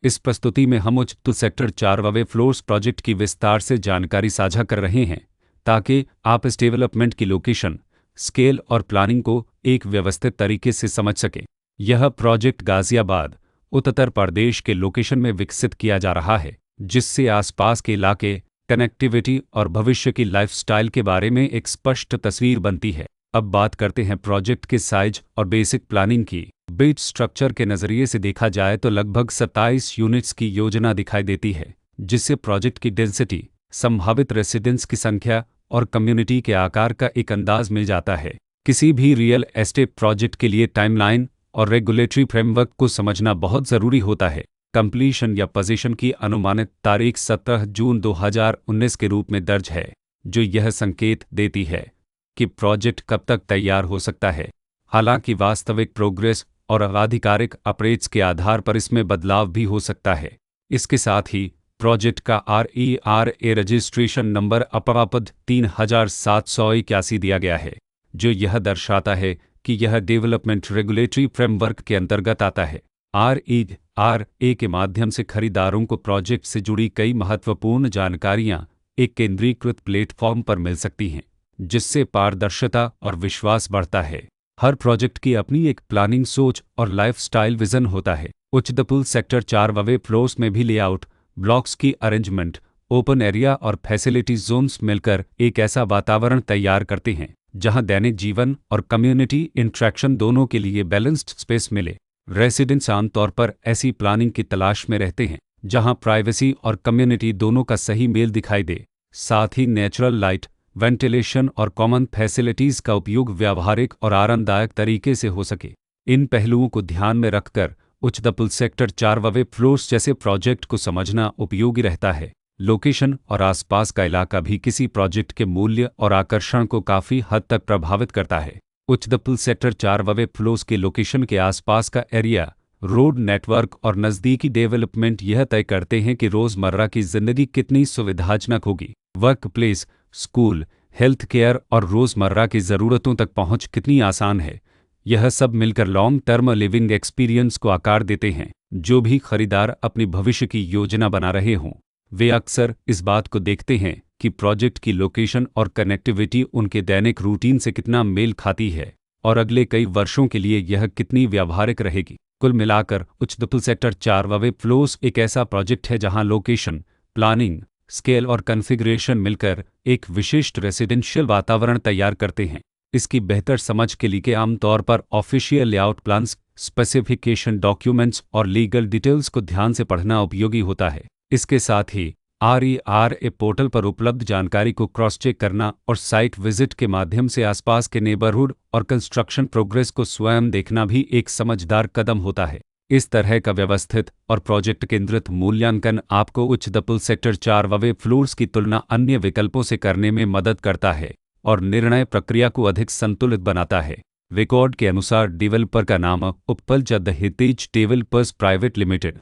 इस प्रस्तुति में हम उच्च सेक्टर 4 फ्लोर्स प्रोजेक्ट की विस्तार से जानकारी साझा कर रहे हैं ताकि आप इस डेवलपमेंट की लोकेशन, स्केल और प्लानिंग को एक व्यवस्थित तरीके से समझ सकें। यह प्रोजेक्ट गाजियाबाद, उत्तर प्रदेश के लोकेशन में विकसित किया जा रहा है, जिससे आसपास के इलाके, कनेक्टिविटी और भविष्य की लाइफस्टाइल के बारे में एक स्पष्ट तस्वीर बनती है। अब बात करते हैं प्रोजेक्ट के साइज और बेसिक प्लानिंग की। बिट स्ट्रक्चर के नज़रिए से देखा जाए तो लगभग 27 यूनिट्स की योजना दिखाई देती है, जिससे प्रोजेक्ट की डेंसिटी, संभावित रेसिडेंट्स की संख्या और कम्युनिटी के आकार का एक अंदाज मिल जाता है। किसी भी रियल एस्टेट प्रोजेक्ट के लिए टाइमलाइन और रेगुलेटरी फ्रेमवर्क को समझना बहुत ज़रूरी होता है। कंप्लीशन या पोजीशन की अनुमानित तारीख 17 जून 2019 के रूप में दर्ज है, जो यह संकेत देती है कि प्रोजेक्ट कब तक तैयार हो सकता है। हालांकि वास्तविक प्रोग्रेस और आधिकारिक अपडेट्स के आधार पर इसमें बदलाव भी हो सकता है। इसके साथ ही प्रोजेक्ट का RERA रजिस्ट्रेशन नंबर अपापद 3781 दिया गया है, जो यह दर्शाता है कि यह डेवलपमेंट रेगुलेटरी फ्रेमवर्क के अंतर्गत आता है। RERA के माध्यम से खरीदारों को प्रोजेक्ट से जुड़ी कई महत्वपूर्ण जानकारियां एक केंद्रीकृत प्लेटफॉर्म पर मिल सकती हैं, जिससे पारदर्शिता और विश्वास बढ़ता है। हर प्रोजेक्ट की अपनी एक प्लानिंग सोच और लाइफस्टाइल विजन होता है। उच्च सेक्टर 4 फ्लोर्स में भी लेआउट, ब्लॉक्स की अरेंजमेंट, ओपन एरिया और फैसिलिटी जोन्स मिलकर एक ऐसा वातावरण तैयार करते हैं जहां दैनिक जीवन और कम्युनिटी इंटरेक्शन दोनों के लिए बैलेंस्ड स्पेस मिले। रेसिडेंट्स आमतौर पर ऐसी प्लानिंग की तलाश में रहते हैं जहां प्राइवेसी और कम्युनिटी दोनों का सही मेल दिखाई दे। साथ ही नेचुरल लाइट, वेंटिलेशन और कॉमन फैसिलिटीज़ का उपयोग व्यावहारिक और आरामदायक तरीके से हो सके। इन पहलुओं को ध्यान में रखकर उच्च सेक्टर 4 फ्लोर्स जैसे प्रोजेक्ट को समझना उपयोगी रहता है। लोकेशन और आसपास का इलाका भी किसी प्रोजेक्ट के मूल्य और आकर्षण को काफ़ी हद तक प्रभावित करता है। उच्च सेक्टर 4 फ्लोर्स के लोकेशन के आसपास का एरिया, रोड नेटवर्क और नज़दीकी डेवलपमेंट यह तय करते हैं कि रोज़मर्रा की ज़िंदगी कितनी सुविधाजनक होगी। Work place, school, health care और रोज़मर्रा की ज़रूरतों तक पहुंच कितनी आसान है। यह सब मिलकर लॉन्ग टर्म लिविंग एक्सपीरियंस को आकार देते हैं। जो भी खरीदार अपनी भविष्य की योजना बना रहे हों, वे अक्सर इस बात को देखते हैं कि प्रोजेक्ट की लोकेशन और कनेक्टिविटी उनके दैनिक रूटीन से कितना मेल खाती है और अगले कई वर्षों के लिए यह कितनी व्यावहारिक रहेगी। कुल मिलाकर उच्च सेक्टर 4 फ्लोर्स एक ऐसा प्रोजेक्ट है जहां लोकेशन, प्लानिंग, स्केल और कॉन्फ़िगरेशन मिलकर एक विशिष्ट रेसिडेंशियल वातावरण तैयार करते हैं। इसकी बेहतर समझ के लिए आमतौर पर official layout plans, specification documents और लीगल डिटेल्स को ध्यान से पढ़ना उपयोगी होता है। इसके साथ ही RERA पोर्टल पर उपलब्ध जानकारी को क्रॉस चेक करना और साइट विजिट के माध्यम से आसपास के नेबरहुड और कंस्ट्रक्शन प्रोग्रेस को स्वयं देखना भी एक समझदार कदम होता है। इस तरह का व्यवस्थित और प्रोजेक्ट केंद्रित मूल्यांकन आपको उच्च सेक्टर 4 फ्लोर्स की तुलना अन्य विकल्पों से करने में मदद करता है और निर्णय प्रक्रिया को अधिक संतुलित बनाता है। रिकॉर्ड के अनुसार डेवलपर का नाम उत्पल जद हेरिटेज डेवलपर्स प्राइवेट लिमिटेड